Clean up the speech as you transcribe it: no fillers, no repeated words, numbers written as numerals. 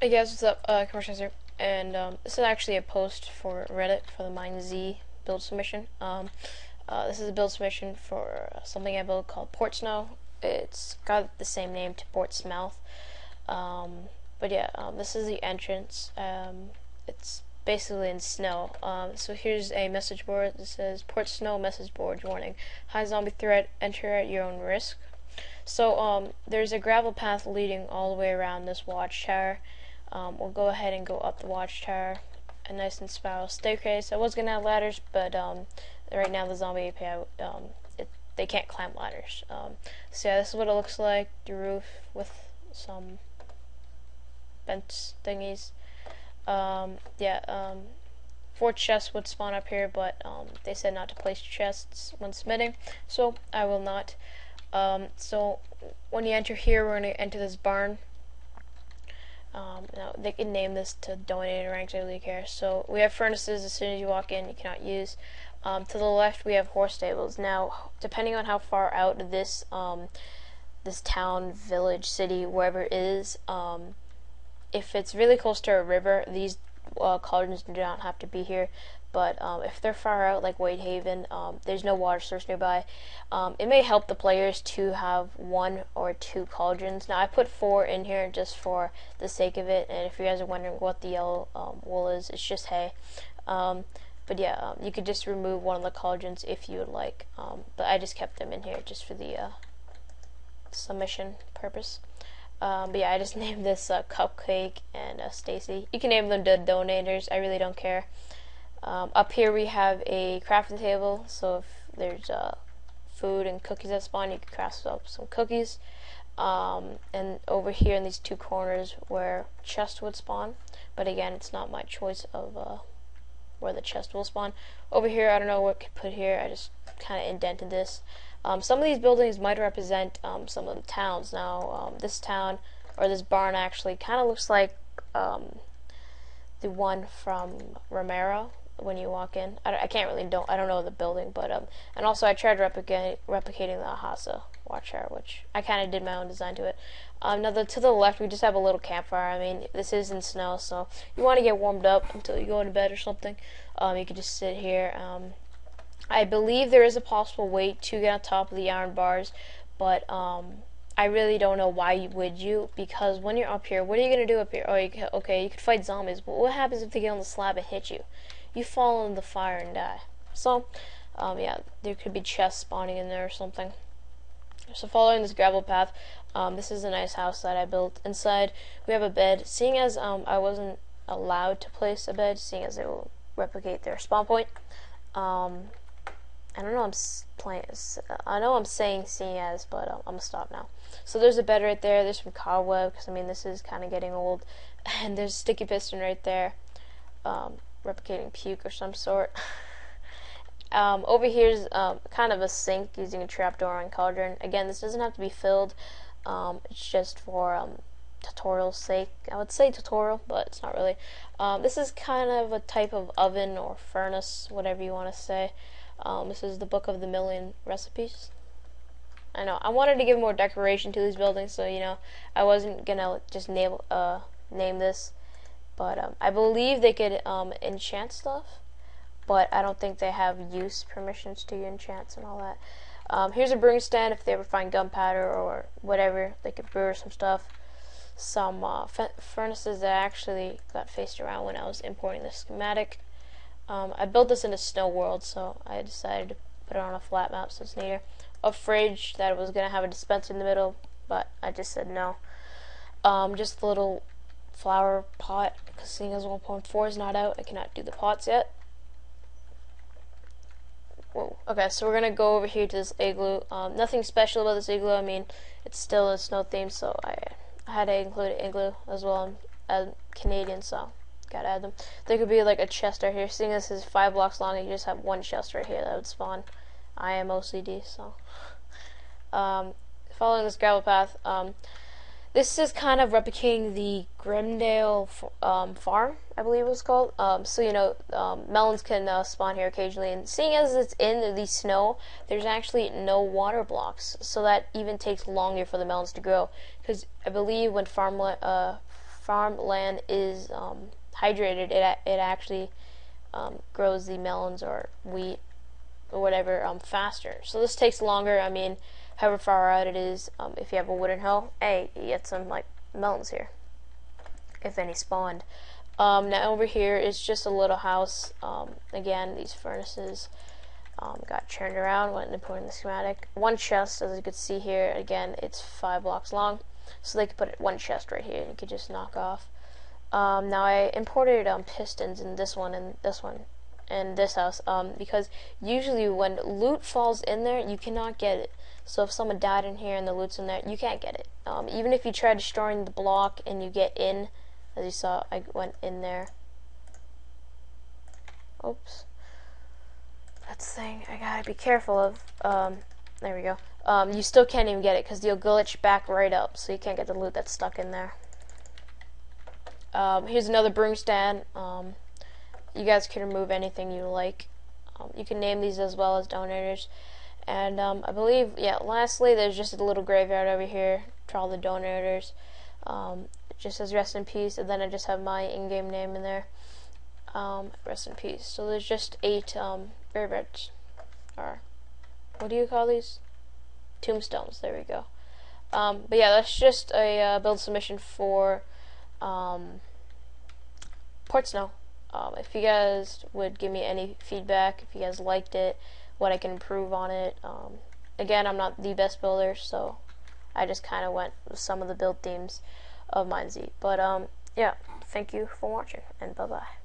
Hey guys, what's up? Commercials here, and this is actually a post for Reddit for the MineZ build submission. This is a build submission for something I built called PortSnow. It's got the same name to PortSnow. But yeah, this is the entrance. It's basically in snow. So here's a message board that says PortSnow message board warning: high zombie threat, enter at your own risk. So there's a gravel path leading all the way around this watchtower. We'll go ahead and go up the watchtower, a nice and spiral staircase. I was gonna have ladders, but right now the zombie API they can't climb ladders. So yeah, this is what it looks like. The roof with some bent thingies. 4 chests would spawn up here, but they said not to place chests when submitting, so I will not. So when you enter here, we're going to enter this barn. Now they can name this to donated ranks, I really care. So we have furnaces. As soon as you walk in, you cannot use. To the left, we have horse stables. Now, depending on how far out this this town, village, city, wherever it is, if it's really close to a river, these cauldrons do not have to be here. But if they're far out, like Whitehaven, there's no water source nearby. It may help the players to have 1 or 2 cauldrons. Now, I put 4 in here just for the sake of it, and if you guys are wondering what the yellow wool is, it's just hay. But yeah, you could just remove one of the cauldrons if you would like. But I just kept them in here just for the submission purpose. But yeah, I just named this Cupcake and Stacy. You can name them the donators. I really don't care. Up here we have a crafting table, so if there's food and cookies that spawn, you can craft up some cookies. And over here in these 2 corners where chest would spawn, but again, it's not my choice of where the chest will spawn. Over here, I don't know what to put here. I just kind of indented this. Some of these buildings might represent some of the towns. Now, this town, or this barn actually, kind of looks like the one from Romero. When you walk in, I don't know the building, but and also I tried replicating the Hasa watchtower, which I kind of did my own design to it. Now to the left, we just have a little campfire. I mean, this is in snow, so you want to get warmed up until you go into bed or something. You could just sit here. I believe there is a possible way to get on top of the iron bars, but I really don't know why would you, because when you're up here, what are you gonna do up here? Oh, you could fight zombies, but what happens if they get on the slab and hit you? You fall in the fire and die. So, yeah, there could be chests spawning in there or something. So following this gravel path, this is a nice house that I built. Inside, we have a bed. Seeing as I wasn't allowed to place a bed, seeing as it will replicate their spawn point. I don't know. I know I'm saying seeing as, but I'm gonna stop now. So there's a bed right there. There's some cobweb, because I mean this is kind of getting old, and there's a sticky piston right there. Replicating puke or some sort. Over here's kind of a sink using a trapdoor and cauldron. Again, this doesn't have to be filled. It's just for tutorial's sake. I would say tutorial, but it's not really. This is kind of a type of oven or furnace, whatever you want to say. This is the Book of the Million Recipes. I know I wanted to give more decoration to these buildings, so you know I wasn't gonna just name this. But I believe they could enchant stuff, but I don't think they have use permissions to enchants and all that. Here's a brewing stand if they ever find gunpowder or whatever. They could brew some stuff. Some furnaces that actually got faced around when I was importing the schematic. I built this in a snow world, so I decided to put it on a flat map so it's neater. A fridge that was going to have a dispenser in the middle, but I just said no. Just a little flower pot, because seeing as 1.4 is not out, I cannot do the pots yet. Whoa. Okay, so we're gonna go over here to this igloo. Nothing special about this igloo. I mean, it's still a snow theme, so I had to include an igloo as well. I'm Canadian, so gotta add them. There could be like a chest right here. Seeing this is 5 blocks long, and you just have 1 chest right here that would spawn. I am OCD, so following this gravel path. This is kind of replicating the Grimdale farm, I believe it was called. So, you know, melons can spawn here occasionally. And seeing as it's in the snow, there's actually no water blocks. So that even takes longer for the melons to grow. Because I believe when farmland is hydrated, it actually grows the melons or wheat or whatever faster. So this takes longer. I mean, however far out it is, if you have a wooden hoe, hey, you get some like melons here, if any spawned. Now over here is just a little house. Again, these furnaces got turned around, went and put in the schematic. One chest, as you can see here, again, it's 5 blocks long, so they could put one chest right here and you could just knock off. Now I imported pistons in this one and this one and this house, because usually when loot falls in there, you cannot get it. So if someone died in here and the loot's in there, you can't get it. Even if you try destroying the block and you get in, as you saw, I went in there. Oops. That's the thing I gotta be careful of. There we go. You still can't even get it because you'll glitch back right up, so you can't get the loot that's stuck in there. Here's another broom stand. You guys can remove anything you like. You can name these as well as donators. And I believe, yeah, lastly, there's just a little graveyard over here for all the donators. It just says rest in peace, and then I just have my in-game name in there. Rest in peace. So there's just 8 graveyards, or what do you call these? Tombstones. There we go. But yeah, that's just a build submission for PortSnow. If you guys would give me any feedback, if you guys liked it, what I can improve on it. Again, I'm not the best builder, so I just kind of went with some of the build themes of MineZ. But yeah, thank you for watching, and bye-bye.